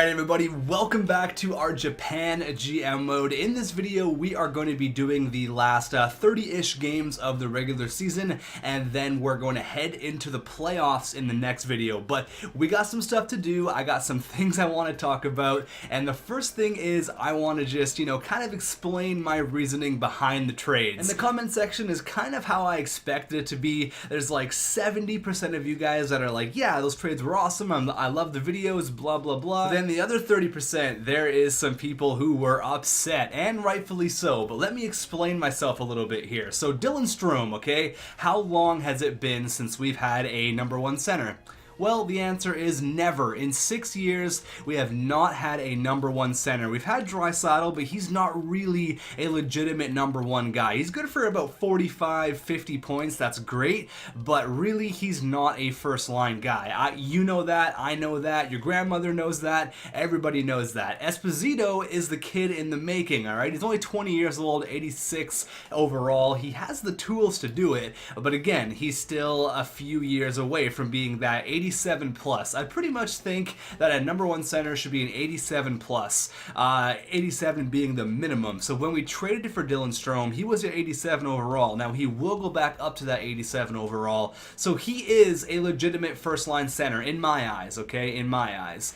Alright everybody, welcome back to our Japan GM mode. In this video, we are going to be doing the last 30-ish games of the regular season, and then we're going to head into the playoffs in the next video. But we got some stuff to do, I got some things I want to talk about, and the first thing is I want to just, kind of explain my reasoning behind the trades. And the comment section is kind of how I expected it to be. There's like 70% of you guys that are like, yeah, those trades were awesome, I love the videos, blah blah blah. Then the other 30%, there is some people who were upset, and rightfully so, but let me explain myself a little bit here. So Dylan Strome, okay, how long has it been since we've had a #1 center? Well, the answer is never. In 6 years, we have not had a #1 center. We've had Draisaitl, but he's not really a legitimate #1 guy. He's good for about 45, 50 points. That's great, but really, he's not a first-line guy. You know that. I know that. Your grandmother knows that. Everybody knows that. Esposito is the kid in the making, all right? He's only 20 years old, 86 overall. He has the tools to do it, but again, he's still a few years away from being that 87 plus. I pretty much think that a #1 center should be an 87 plus, 87 being the minimum. So when we traded for Dylan Strome, he was at 87 overall. Now he will go back up to that 87 overall. So he is a legitimate first line center in my eyes, okay? In my eyes.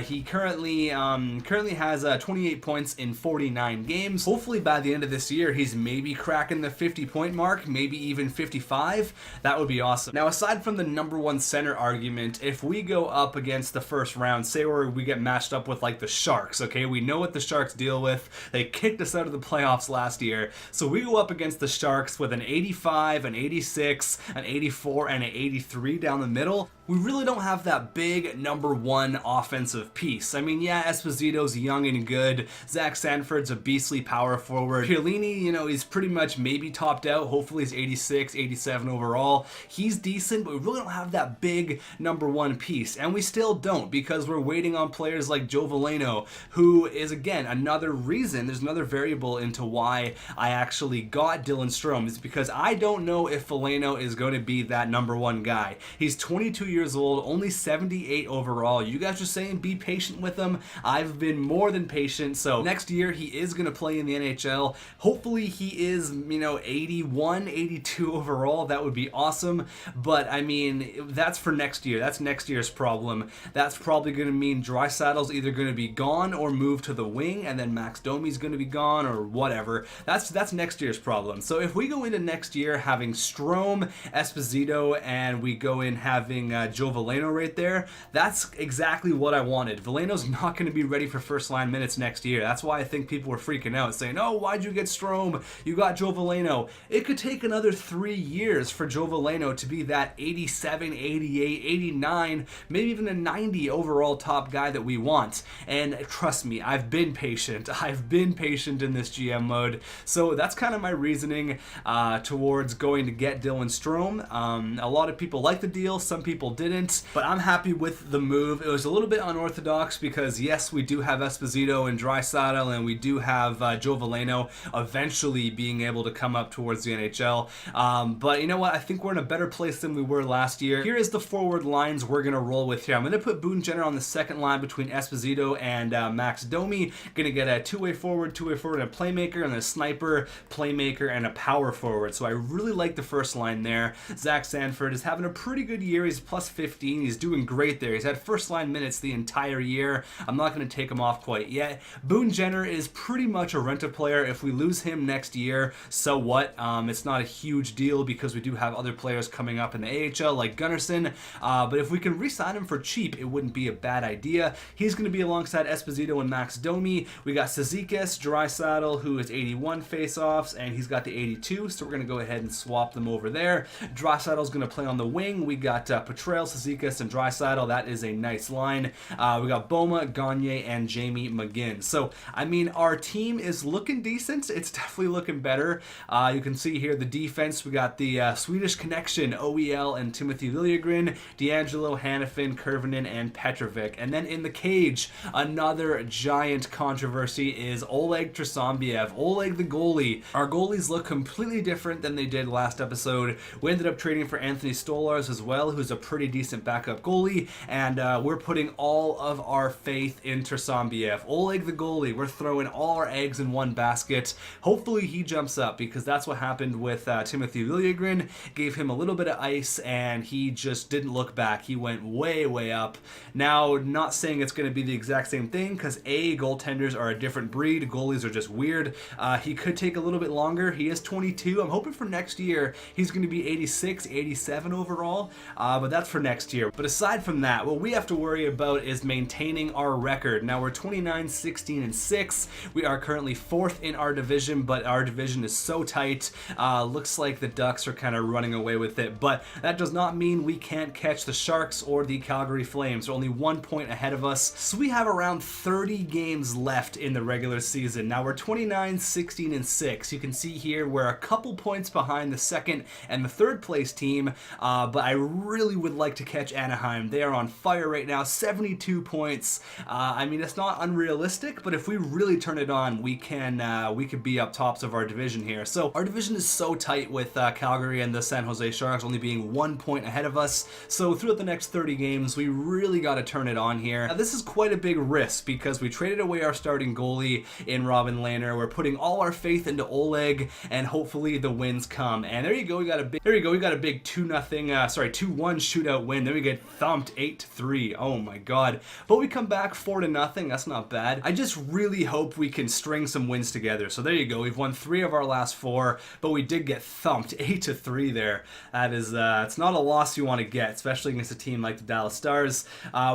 He currently has 28 points in 49 games. Hopefully by the end of this year, he's maybe cracking the 50-point mark, maybe even 55. That would be awesome. Now aside from the #1 center argument, if we go up against the first round, say where we get matched up with like the Sharks, okay? We know what the Sharks deal with. They kicked us out of the playoffs last year. So we go up against the Sharks with an 85, an 86, an 84, and an 83 down the middle. We really don't have that big #1 offensive piece. I mean, yeah, Esposito's young and good. Zach Sanford's a beastly power forward. Chiellini, he's pretty much maybe topped out. Hopefully he's 86, 87 overall. He's decent, but we really don't have that big #1 piece. And we still don't, because we're waiting on players like Joe Veleno, who is, again, another reason, there's another variable into why I actually got Dylan Strome, is because I don't know if Veleno is going to be that #1 guy. He's 22 years old, only 78 overall. You guys are saying be patient with him. I've been more than patient. So next year he is going to play in the NHL. Hopefully he is, 81, 82 overall. That would be awesome. But I mean, that's for next year. That's next year's problem. That's probably going to mean Draisaitl's either going to be gone or move to the wing, and then Max Domi's going to be gone or whatever. That's next year's problem. So if we go into next year having Strome, Esposito, and we go in having Joe Veleno right there, that's exactly what I wanted. Veleno's not going to be ready for first line minutes next year. That's why I think people were freaking out, saying, oh, why'd you get Strome? You got Joe Veleno. It could take another 3 years for Joe Veleno to be that 87, 88, 89, maybe even a 90 overall top guy that we want. And trust me, I've been patient. I've been patient in this GM mode. So that's kind of my reasoning towards going to get Dylan Strome. A lot of people like the deal, some people didn't, but I'm happy with the move. It was a little bit unorthodox because yes, we do have Esposito and Draisaitl, and we do have Joe Veleno eventually being able to come up towards the NHL. But you know what? I think we're in a better place than we were last year. Here is the forward lines we're gonna roll with here. I'm gonna put Boone Jenner on the second line between Esposito and Max Domi. Gonna get a two-way forward, and a playmaker, and a sniper, playmaker, and a power forward. So I really like the first line there. Zach Sanford is having a pretty good year. He's plus 15. He's doing great there. He's had first line minutes the entire year. I'm not going to take him off quite yet. Boone Jenner is pretty much a rental player. If we lose him next year, so what? It's not a huge deal because we do have other players coming up in the AHL like Gunnarsson. But if we can re-sign him for cheap, it wouldn't be a bad idea. He's going to be alongside Esposito and Max Domi. We got Cizikas, Draisaitl, who is 81 face-offs, and he's got the 82, so we're going to go ahead and swap them over there. Draisaitl's going to play on the wing. We got Petrel, Cizikas, and Draisaitl. That is a nice line. We got Boma, Gagne, and Jamie McGinn. So, I mean, our team is looking decent. It's definitely looking better. You can see here the defense. We got the Swedish connection, OEL and Timothy Liljegren. D'Angelo, Hanifin, Kurvinen, and Petrovic. And then in the cage, another giant controversy is Oleg Trasambiev, Oleg the goalie. Our goalies look completely different than they did last episode. We ended up trading for Anthony Stolarz as well, who's a pretty decent backup goalie, and we're putting all of our faith in Trasambiev. Oleg the goalie, we're throwing all our eggs in one basket. Hopefully he jumps up, because that's what happened with Timothy Liljegren. Gave him a little bit of ice and he just didn't look back. He went way up. Now, not saying it's going to be the exact same thing, because goaltenders are a different breed. Goalies are just weird. He could take a little bit longer. He is 22. I'm hoping for next year he's going to be 86, 87 overall, but that's for next year. But aside from that, what we have to worry about is maintaining our record. Now, we're 29, 16, and 6. We are currently 4th in our division, but our division is so tight. Looks like the Ducks are kind of running away with it, but that does not mean we can't catch the Sharks or the Calgary Flames. They're only 1 point ahead of us, so we have around 30 games left in the regular season. Now, we're 29, 16, and 6. You can see here we're a couple points behind the second and the third place team, but I really would like to catch Anaheim. They are on fire right now, 72 points. I mean, it's not unrealistic, but if we really turn it on, we could be up tops of our division here. So our division is so tight with Calgary and the San Jose Sharks only being 1 point ahead of us. So throughout the next 30 games, we really got to turn it on here. Now, this is quite a big risk because we traded away our starting goalie in Robin Lehner. We're putting all our faith into Oleg, and hopefully the wins come. And there you go. We got a big 2-1 shootout win. Then we get thumped 8-3. Oh my god. But we come back 4-0. That's not bad. I just really hope we can string some wins together. So there you go. We've won 3 of our last 4, but we did get thumped 8-3 there. That is, it's not a loss you want to get, especially against a team like the Dallas Stars.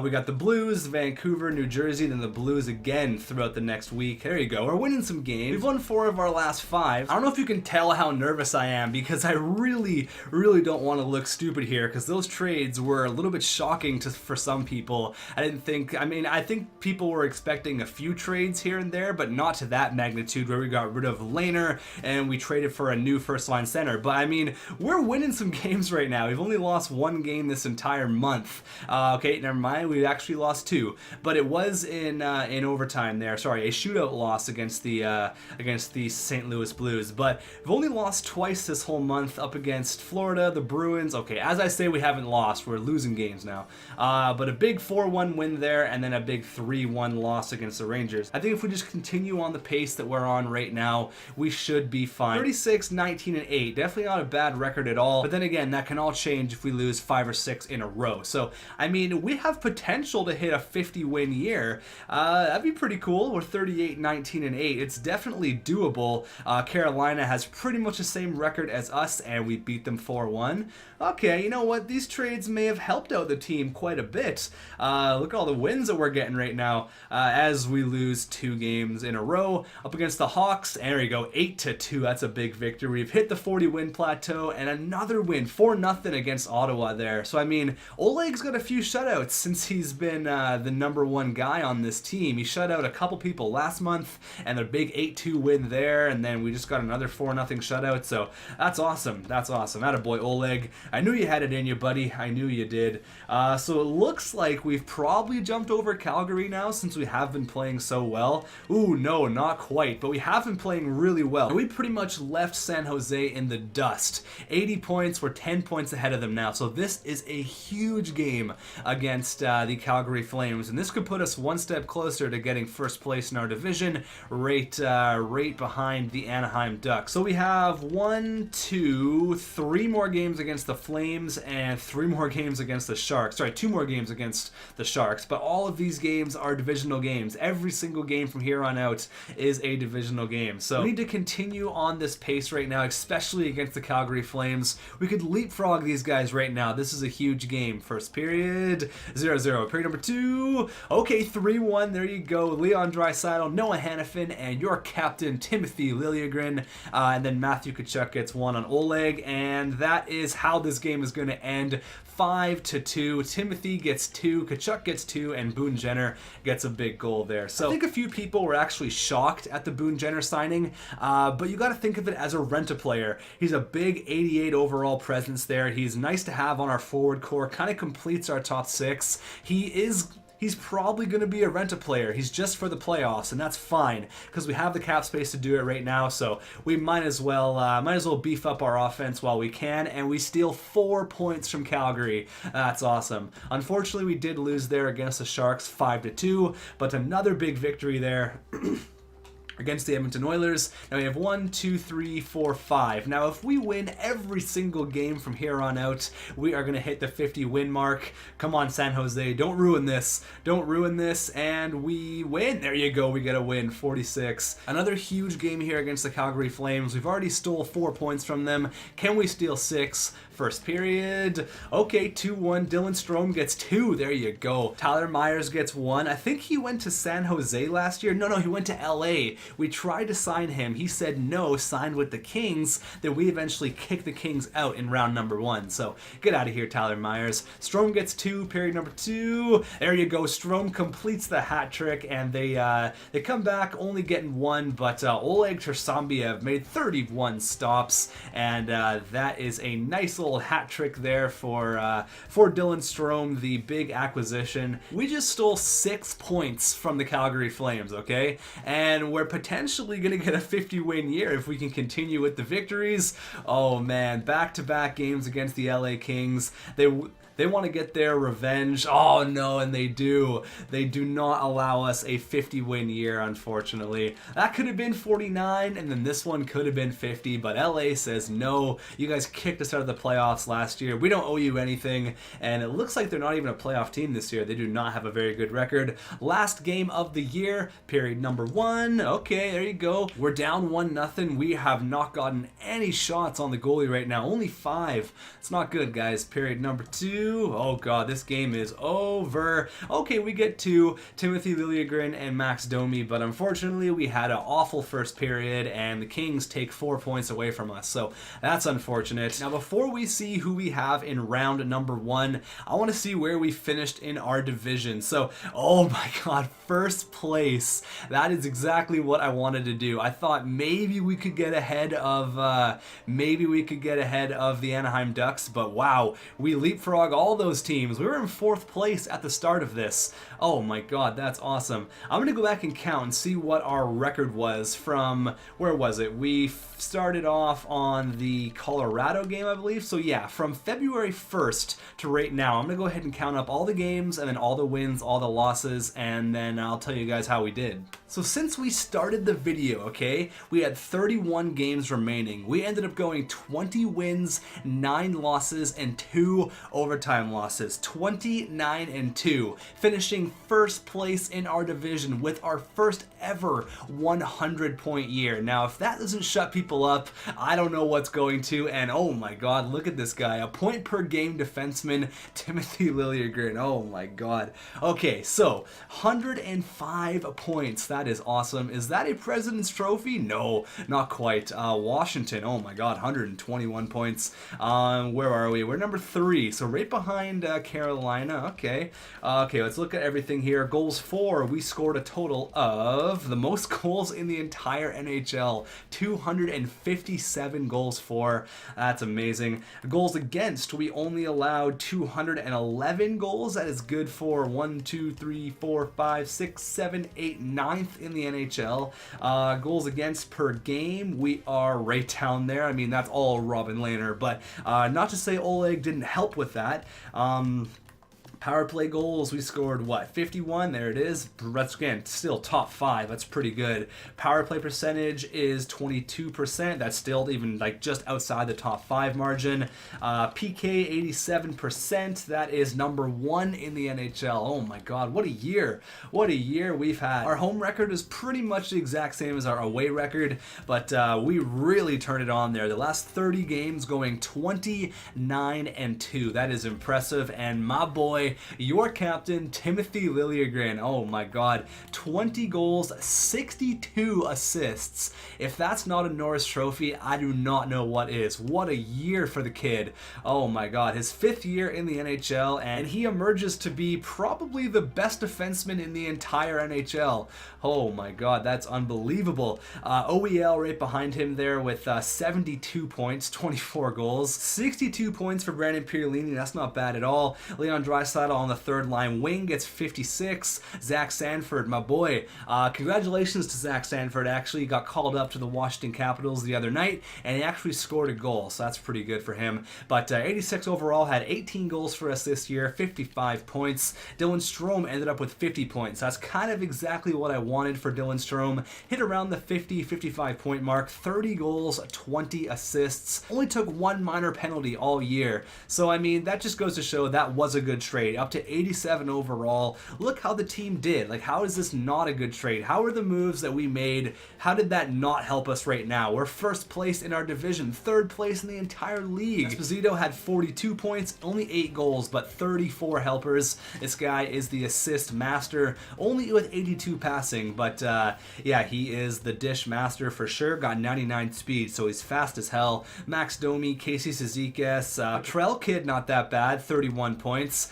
We got the Blues, Vancouver, New Jersey, then the Blues again throughout the next week. There you go. We're winning some games. We've won 4 of our last 5. I don't know if you can tell how nervous I am, because I really don't want to look stupid here, because those trades were a little bit shocking for some people. I think people were expecting a few trades here and there, but not to that magnitude where we got rid of Lehner and we traded for a new first-line center. But I mean, we're winning some games right now. We've only lost 1 game this entire month. Okay, never mind. We actually lost 2, but it was in overtime there. Sorry, a shootout loss against the St. Louis Blues. But we've only lost twice this whole month, up against Florida, the Bruins. Okay, as I say, we haven't lost. We're losing games now. But a big 4-1 win there, and then a big 3-1 loss against the Rangers. I think if we just continue on the pace that we're on right now, we should be fine. 36, 19, and 8. Definitely not a bad record at all. But then again, that can all change if we lose 5 or 6 in a row. So, I mean, we have potential to hit a 50-win year. That'd be pretty cool. We're 38, 19, and 8. It's definitely doable. Carolina has pretty much the same record as us, and we beat them 4-1. Okay, you know what? These trades may have helped out the team quite a bit. Look at all the wins that we're getting right now as we lose 2 games in a row up against the Hawks. And there you go, 8-2. That's a big victory. We've hit the 40-win plateau, and another win, 4-0 against Ottawa there. So, I mean, Oleg's got a few shutouts since he's been the #1 guy on this team. He shut out a couple people last month, and a big 8-2 win there, and then we just got another 4-0 shutout. So that's awesome. That's awesome. Attaboy, Oleg. I knew you had it in you, buddy. I knew you did. So it looks like we've probably jumped over Calgary now, since we have been playing so well. Ooh, no, not quite, but we have been playing really well. And we pretty much left San Jose in the dust. 80 points, we're 10 points ahead of them now. So this is a huge game against the Calgary Flames, and this could put us 1 step closer to getting first place in our division, right behind the Anaheim Ducks. So we have 3 more games against the Flames and 3 more games against the Sharks. Sorry, 2 more games against the Sharks, but all of these games are divisional games. Every single game from here on out is a divisional game. So we need to continue on this pace right now, especially against the Calgary Flames. We could leapfrog these guys right now. This is a huge game. First period, 0-0. Period number 2, okay, 3-1. There you go. Leon Draisaitl, Noah Hanifin, and your captain, Timothy Liljegren. And then Matthew Tkachuk gets 1 on Oleg, and that is how this game is going to end. 5-2. Timothy gets 2, Tkachuk gets 2, and Boone Jenner gets a big goal there. So I think a few people were actually shocked at the Boone Jenner signing, but you got to think of it as a rent-a-player. He's a big 88 overall presence there. He's nice to have on our forward forward core, kind of completes our top 6. He's probably going to be a rent-a-player. He's just for the playoffs, and that's fine because we have the cap space to do it right now. So we might as well beef up our offense while we can, and we steal 4 points from Calgary. That's awesome. Unfortunately, we did lose there against the Sharks 5-2, but another big victory there. Against the Edmonton Oilers. Now we have 1, 2, 3, 4, 5. Now if we win every single game from here on out, we are going to hit the 50 win mark. Come on, San Jose, don't ruin this. Don't ruin this, and we win. There you go, we get a win, 46. Another huge game here against the Calgary Flames. We've already stole 4 points from them. Can we steal 6? First period. Okay, 2-1. Dylan Strome gets 2. There you go. Tyler Myers gets 1. I think he went to San Jose last year. No, he went to LA. We tried to sign him. He said no, signed with the Kings. Then we eventually kicked the Kings out in round number 1. So get out of here, Tyler Myers. Strome gets 2. Period number 2. There you go. Strome completes the hat trick, and they come back only getting 1. But Oleg Tersambiev made 31 stops, and that is a nice little hat trick there for Dylan Strome, the big acquisition. We just stole 6 points from the Calgary Flames, okay? And we're potentially going to get a 50-win year if we can continue with the victories. Oh man, back-to-back games against the LA Kings. They want to get their revenge. Oh no, and they do. They do not allow us a 50-win year, unfortunately. That could have been 49, and then this one could have been 50, but LA says no. You guys kicked us out of the playoffs last year. We don't owe you anything, and it looks like they're not even a playoff team this year. They do not have a very good record. Last game of the year, period number 1. Okay, there you go. We're down 1-0. We have not gotten any shots on the goalie right now. Only 5. It's not good, guys. Period number 2. Oh god, this game is over. Okay, we get 2, Timothy Liljegren and Max Domi, but unfortunately we had an awful first period and the Kings take 4 points away from us, so that's unfortunate. Now before we see who we have in round number 1, I want to see where we finished in our division. So, oh my god, first place. That is exactly what I wanted to do. I thought maybe we could get ahead of the Anaheim Ducks, but wow, we leapfrog all those teams. We were in 4th place at the start of this. Oh my god, that's awesome. I'm gonna go back and count and see what our record was from, where was it? We started off on the Colorado game, I believe. So yeah, from February 1st to right now, I'm gonna go ahead and count up all the games and then all the wins, all the losses, and then I'll tell you guys how we did. So since we started the video, okay, we had 31 games remaining. We ended up going 20 wins, 9 losses, and 2 overtime losses. 29-2, finishing 1st place in our division with our first ever 100-point year. Now, if that doesn't shut people up, I don't know what's going to. And oh my god, look at this guy, a point per game defenseman, Timothy Liljegren. Oh my god. Okay, so 105 points. That is awesome. Is that a President's Trophy? No, not quite. Washington, oh my god, 121 points. Where are we? We're number 3, so right behind Carolina. Okay, let's look at everything here. Goals for, we scored a total of the most goals in the entire NHL, 257 goals for. That's amazing. Goals against, we only allowed 211 goals. That is good for 1, 2, 3, 4, 5, 6, 7, 8, 9th in the NHL. Goals against per game, we are right down there. I mean, that's all Robin Lehner, but not to say Oleg didn't help with that. Power play goals, we scored what, 51? There it is. That's again still top 5. That's pretty good. Power play percentage is 22%. That's still even like just outside the top 5 margin. PK 87%. That is number 1 in the NHL. Oh my god, what a year! What a year we've had. Our home record is pretty much the exact same as our away record, but we really turned it on there. The last 30 games going 29-2. That is impressive, and my boy boy, your captain, Timothy Liljegren. Oh my god, 20 goals, 62 assists. If that's not a Norris Trophy, I do not know what is. What a year for the kid. Oh my god, his 5th year in the NHL, and he emerges to be probably the best defenseman in the entire NHL. Oh my god, that's unbelievable. OEL right behind him there with 72 points, 24 goals, 62 points for Brandon Pierlini. That's not bad at all. Leon Draisaitl on the 3rd line wing gets 56. Zach Sanford, my boy. Congratulations to Zach Sanford. Actually got called up to the Washington Capitals the other night, and he actually scored a goal, so that's pretty good for him. But 86 overall, had 18 goals for us this year, 55 points. Dylan Strome ended up with 50 points. That's kind of exactly what I wanted for Dylan Strome. Hit around the 50-55 point mark, 30 goals, 20 assists. Only took 1 minor penalty all year. So I mean, that just goes to show that was a good trade. Up to 87 overall. Look how the team did. Like, how is this not a good trade? How are the moves that we made? How did that not help us right now? We're 1st place in our division, 3rd place in the entire league. Esposito had 42 points, only 8 goals, but 34 helpers. This guy is the assist master, only with 82 passing, but yeah, he is the dish master for sure. Got 99 speed, so he's fast as hell. Max Domi, Casey Cizikas, Trail Kid, not that bad, 31 points.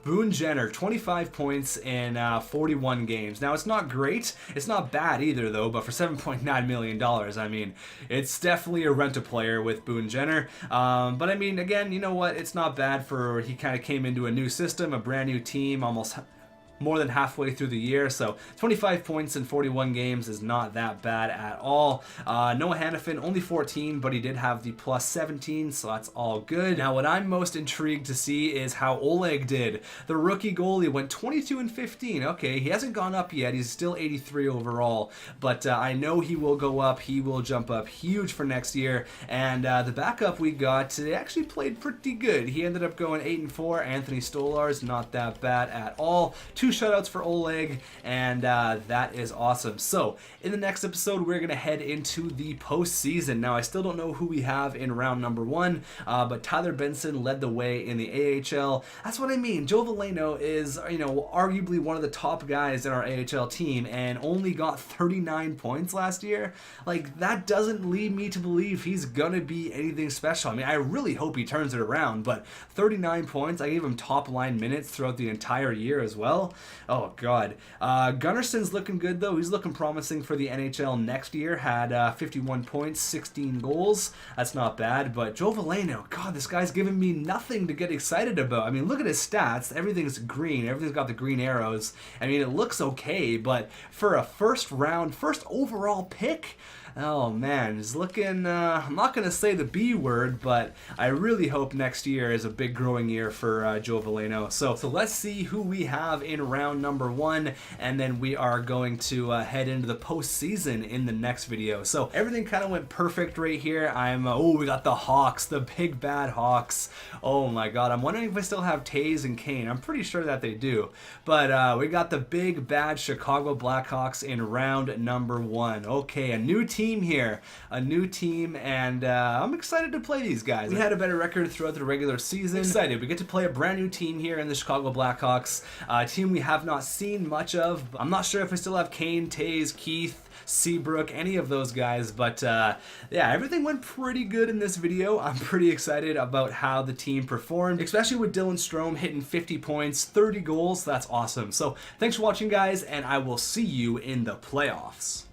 Boone Jenner, 25 points in 41 games. Now, it's not great. It's not bad either, though, but for $7.9 million, I mean, it's definitely a rent-a-player with Boone Jenner. But I mean, again, you know what? It's not bad for, he kind of came into a new system, a brand new team, almost more than halfway through the year, so 25 points in 41 games is not that bad at all. Noah Hannafin, only 14, but he did have the plus 17, so that's all good. Now, what I'm most intrigued to see is how Oleg did. The rookie goalie went 22 and 15. Okay, he hasn't gone up yet. He's still 83 overall, but I know he will go up. He will jump up huge for next year, and the backup we got, they actually played pretty good. He ended up going 8 and 4. Anthony Stolarz, not that bad at all. 2 shutouts for Oleg, and that is awesome. So in the next episode, we're gonna head into the postseason. Now, I still don't know who we have in round number 1, but Tyler Benson led the way in the AHL. That's what I mean. Joe Veleno is, you know, arguably one of the top guys in our AHL team, and only got 39 points last year. Like, that doesn't lead me to believe he's gonna be anything special. I mean, I really hope he turns it around, but 39 points, I gave him top line minutes throughout the entire year as well. Oh god. Gunnarsson's looking good though. He's looking promising for the NHL next year. Had 51 points, 16 goals. That's not bad. But Joe Veleno, god, this guy's giving me nothing to get excited about. I mean, look at his stats. Everything's green. Everything's got the green arrows. I mean, it looks okay, but for a first overall pick, oh man, it's looking, I'm not going to say the B word, but I really hope next year is a big growing year for Joe Veleno. So let's see who we have in round number 1, and then we are going to head into the postseason in the next video. So everything kind of went perfect right here. We got the Hawks, the big bad Hawks. Oh my god, I'm wondering if I still have Taze and Kane. I'm pretty sure that they do. But we got the big bad Chicago Blackhawks in round number 1. Okay, a new team here, a new team, and I'm excited to play these guys. We had a better record throughout the regular season. Excited. We get to play a brand new team here in the Chicago Blackhawks, a team we have not seen much of. I'm not sure if I still have Kane, Taze, Keith, Seabrook, any of those guys, but yeah, everything went pretty good in this video. I'm pretty excited about how the team performed, especially with Dylan Strome hitting 50 points, 30 goals. That's awesome. So thanks for watching, guys, and I will see you in the playoffs.